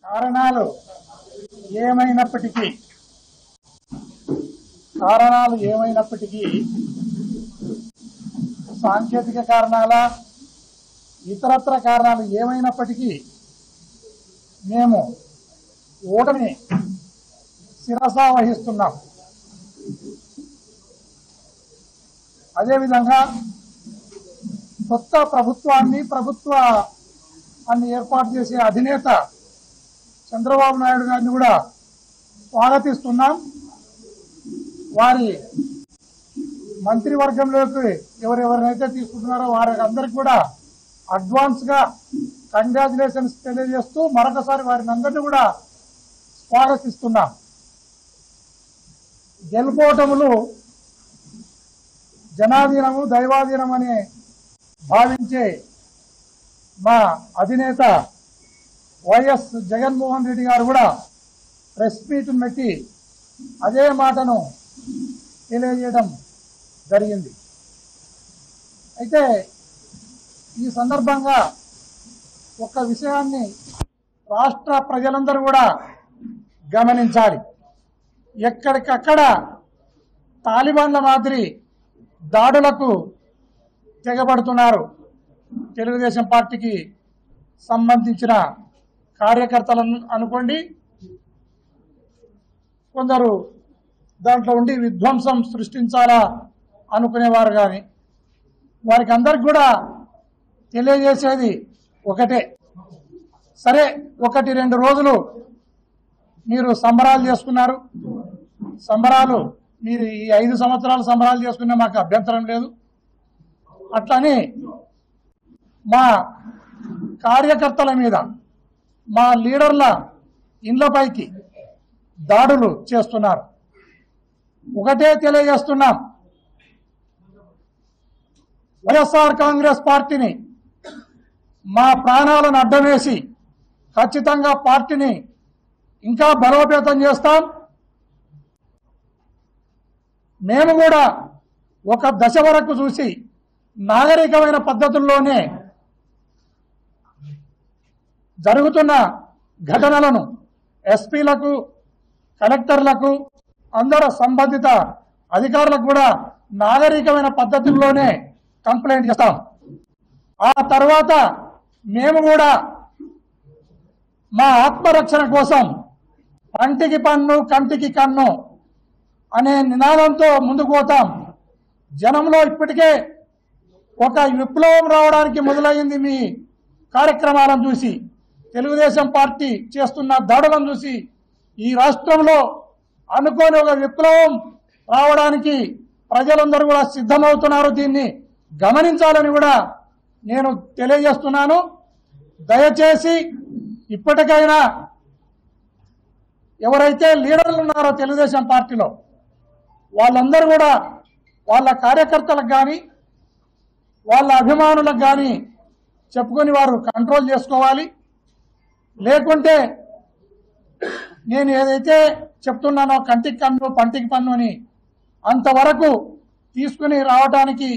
కారణాలు ఏమైనప్పటికీ సాంకేతిక కారణాల ఇతరత్ర కారణాలు ఏమైనప్పటికీ మేము ఓటమి శిరసా వహిస్తున్నాం. అదేవిధంగా కొత్త ప్రభుత్వాన్ని ఏర్పాటు చేసే అధినేత చంద్రబాబు నాయుడు గారిని కూడా స్వాగతిస్తున్నాం. వారి మంత్రివర్గంలోకి ఎవరెవరినైతే తీసుకుంటున్నారో వారికి అందరికీ కూడా అడ్వాన్స్ గా కంగ్రాచులేషన్స్ తెలియజేస్తూ మరొకసారి వారిని అందరినీ కూడా స్వాగతిస్తున్నాం. గెలుపోటములు జనాధీనము దైవాధీనం అని భావించే మా అధినేత వైఎస్ జగన్మోహన్ రెడ్డి గారు కూడా ప్రెస్ మీట్ పెట్టి అదే మాటను తెలియజేయడం జరిగింది. అయితే ఈ సందర్భంగా ఒక విషయాన్ని రాష్ట్ర ప్రజలందరూ కూడా గమనించాలి. ఎక్కడికక్కడ తాలిబాన్ల మాదిరి దాడులకు తెగబడుతున్నారు. తెలుగుదేశం పార్టీకి సంబంధించిన కార్యకర్తలను అనుకోండి, కొందరు దాంట్లో ఉండి విధ్వంసం సృష్టించాలా అనుకునేవారు. కానీ వారికి అందరికి కూడా తెలియజేసేది ఒకటే, సరే 1-2 రోజులు మీరు సంబరాలు చేసుకున్నారు, సంబరాలు మీరు ఈ 5 సంవత్సరాలు సంబరాలు చేసుకునే మాకు అభ్యంతరం లేదు. అట్లని మా కార్యకర్తల మీద మా లీడర్ల ఇండ్లపైకి దాడులు చేస్తున్నారు. ఒకటే తెలియజేస్తున్నాం, వైఎస్ఆర్ కాంగ్రెస్ పార్టీని మా ప్రాణాలను అడ్డవేసి ఖచ్చితంగా పార్టీని ఇంకా బలోపేతం చేస్తాం. మేము కూడా ఒక దశ వరకు చూసి నాగరికమైన పద్ధతుల్లోనే జరుగుతున్న ఘటనలను ఎస్పీలకు కలెక్టర్లకు అందరూ సంబంధిత అధికారులకు కూడా నాగరికమైన పద్ధతుల్లోనే కంప్లైంట్ చేస్తాం. ఆ తర్వాత మేము కూడా మా ఆత్మరక్షణ కోసం పంటికి పన్ను కంటికి కన్ను అనే నినాదంతో ముందుకు పోతాం. జనంలో ఇప్పటికే ఒక విప్లవం రావడానికి మొదలైంది. మీ కార్యక్రమాలను చూసి, తెలుగుదేశం పార్టీ చేస్తున్న దాడులను చూసి ఈ రాష్ట్రంలో అనుకోని ఒక విప్లవం రావడానికి ప్రజలందరూ కూడా సిద్ధమవుతున్నారు. దీన్ని గమనించాలని కూడా నేను తెలియజేస్తున్నాను. దయచేసి ఇప్పటికైనా ఎవరైతే లీడర్లు ఉన్నారో తెలుగుదేశం పార్టీలో వాళ్ళందరూ కూడా వాళ్ళ కార్యకర్తలకు కానీ వాళ్ళ అభిమానులకు కానీ చెప్పుకొని వారు కంట్రోల్ చేసుకోవాలి. లేకుంటే నేను ఏదైతే చెప్తున్నానో కంటికి కన్ను పంటికి పన్ను అని అంతవరకు తీసుకుని రావడానికి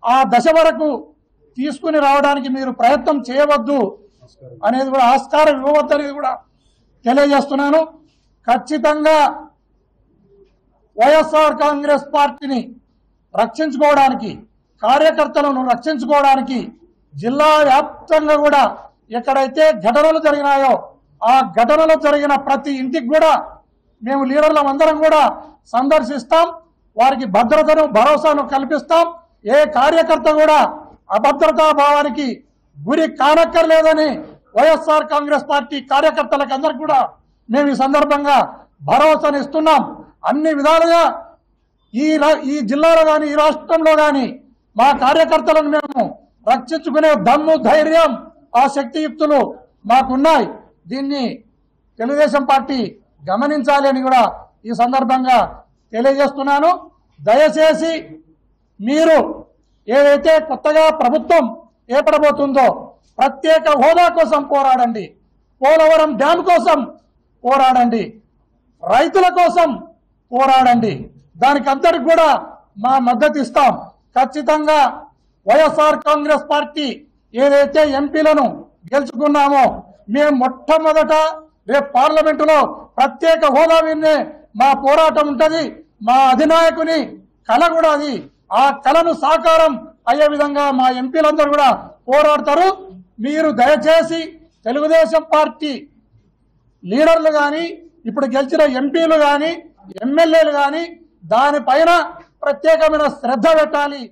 ఆ దశ వరకు తీసుకుని రావడానికి మీరు ప్రయత్నం చేయవద్దు అనేది కూడా, ఆస్కారం ఇవ్వవద్దు అనేది కూడా తెలియజేస్తున్నాను. ఖచ్చితంగా వైఎస్ఆర్ కాంగ్రెస్ పార్టీని రక్షించుకోవడానికి, కార్యకర్తలను రక్షించుకోవడానికి జిల్లా వ్యాప్తంగా కూడా ఎక్కడైతే ఘటనలు జరిగినాయో ఆ ఘటనలు జరిగిన ప్రతి ఇంటికి కూడా మేము లీడర్లం అందరం కూడా సందర్శిస్తాం. వారికి భద్రతను భరోసాను కల్పిస్తాం. ఏ కార్యకర్త కూడా అభద్రతా భావానికి గురి కానక్కర్లేదని వైఎస్ఆర్ కాంగ్రెస్ పార్టీ కార్యకర్తలకు అందరికి కూడా మేము ఈ సందర్భంగా భరోసానిస్తున్నాం. అన్ని విధాలుగా ఈ జిల్లాలో కానీ ఈ రాష్ట్రంలో కానీ మా కార్యకర్తలను మేము రక్షించుకునే దమ్ము ధైర్యం ఆ శక్తియుక్తులు మాకున్నాయి. దీన్ని తెలుగుదేశం పార్టీ గమనించాలి అని కూడా ఈ సందర్భంగా తెలియజేస్తున్నాను. దయచేసి మీరు ఏదైతే కొత్తగా ప్రభుత్వం ఏర్పడబోతుందో ప్రత్యేక హోదా కోసం పోరాడండి, పోలవరం డ్యామ్ కోసం పోరాడండి, రైతుల కోసం పోరాడండి. దానికి అందరికి కూడా మా మద్దతు ఇస్తాం. ఖచ్చితంగా వైఎస్ఆర్ కాంగ్రెస్ పార్టీ ఏదైతే ఎంపీలను గెలుచుకున్నామో మేము మొట్టమొదట రేపు పార్లమెంటులో ప్రత్యేక హోదా మీదనే మా పోరాటం ఉంటది. మా అధినాయకుని కళ కూడా అది. ఆ కళను సాకారం అయ్యే విధంగా మా ఎంపీలందరూ కూడా పోరాడతారు. మీరు దయచేసి తెలుగుదేశం పార్టీ లీడర్లు కానీ, ఇప్పుడు గెలిచిన ఎంపీలు కానీ, ఎమ్మెల్యేలు కానీ దానిపైన ప్రత్యేకమైన శ్రద్ధ పెట్టాలి.